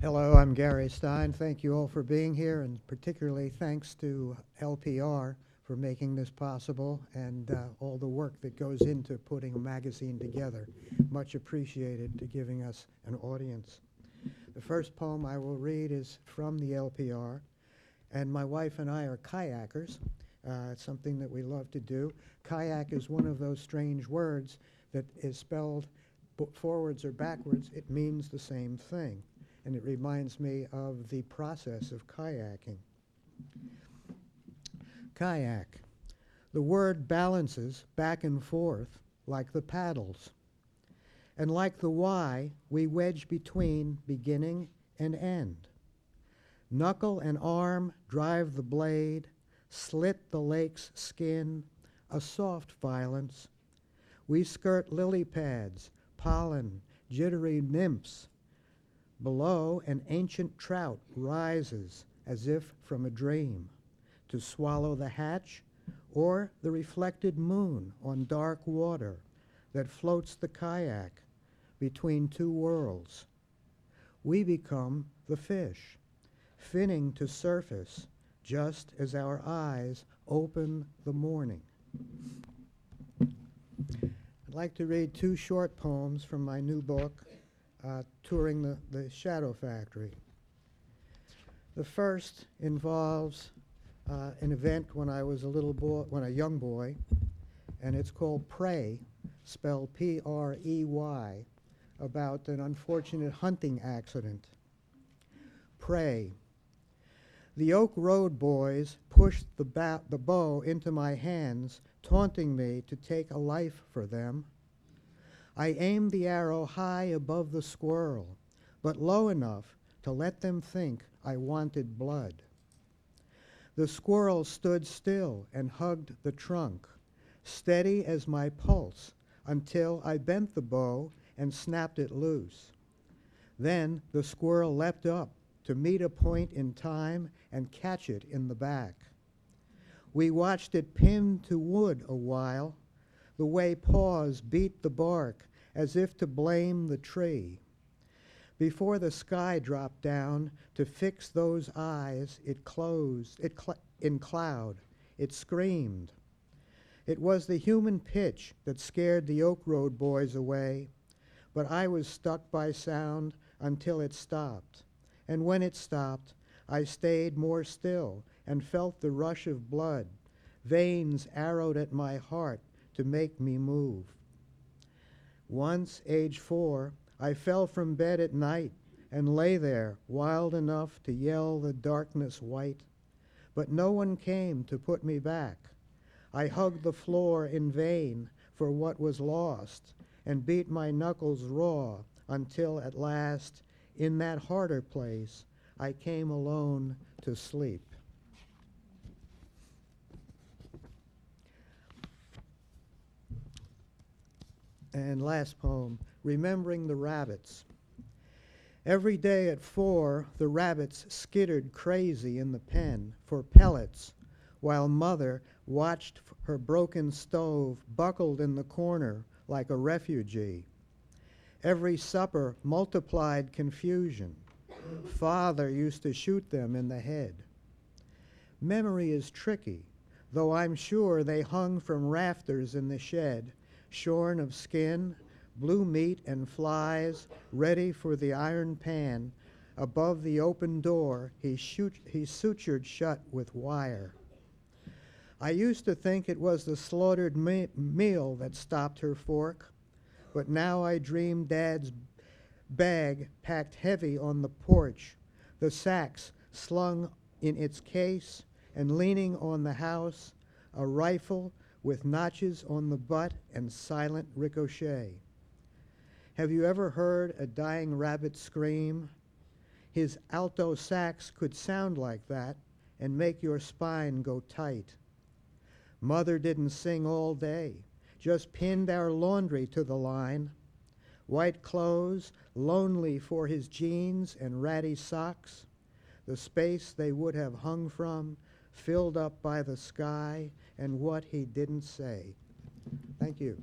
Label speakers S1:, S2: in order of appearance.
S1: Hello, I'm Gary Stein. Thank you all for being here, and particularly thanks to LPR for making this possible and all the work that goes into putting a magazine together. Much appreciated to giving us an audience. The first poem I will read is from the LPR, and my wife and I are kayakers. It's something that we love to do. Kayak is one of those strange words that is spelled forwards or backwards. It means the same thing. And it reminds me of the process of kayaking. Kayak. The word balances back and forth like the paddles. And like the Y, we wedge between beginning and end. Knuckle and arm drive the blade, slit the lake's skin, a soft violence. We skirt lily pads, pollen, jittery nymphs. Below, an ancient trout rises as if from a dream to swallow the hatch or the reflected moon on dark water that floats the kayak between two worlds. We become the fish, finning to surface just as our eyes open the morning. I'd like to read two short poems from my new book, Touring the Shadow Factory. The first involves an event when I was a young boy, and it's called Prey, spelled P-R-E-Y, about an unfortunate hunting accident. Prey. The Oak Road boys pushed the bow into my hands, taunting me to take a life for them. I aimed the arrow high above the squirrel, but low enough to let them think I wanted blood. The squirrel stood still and hugged the trunk, steady as my pulse, until I bent the bow and snapped it loose. Then the squirrel leapt up to meet a point in time and catch it in the back. We watched it pinned to wood a while, the way paws beat the bark as if to blame the tree. Before the sky dropped down to fix those eyes, it closed in cloud. It screamed. It was the human pitch that scared the Oak Road boys away, but I was stuck by sound until it stopped. And when it stopped, I stayed more still and felt the rush of blood. Veins arrowed at my heart to make me move. Once, age 4, I fell from bed at night and lay there, wild enough to yell the darkness white. But no one came to put me back. I hugged the floor in vain for what was lost and beat my knuckles raw until at last, in that harder place, I came alone to sleep. And last poem, Remembering the Rabbits. Every day at 4, the rabbits skittered crazy in the pen for pellets, while Mother watched her broken stove buckled in the corner like a refugee. Every supper multiplied confusion. Father used to shoot them in the head. Memory is tricky, though I'm sure they hung from rafters in the shed, shorn of skin, blue meat and flies, ready for the iron pan. Above the open door, he sutured shut with wire. I used to think it was the slaughtered meal that stopped her fork, but now I dream Dad's bag packed heavy on the porch, the sacks slung in its case, and leaning on the house, a rifle with notches on the butt and silent ricochet. Have you ever heard a dying rabbit scream? His alto sax could sound like that and make your spine go tight. Mother didn't sing all day, just pinned our laundry to the line. White clothes, lonely for his jeans and ratty socks. The space they would have hung from, filled up by the sky and what he didn't say. Thank you.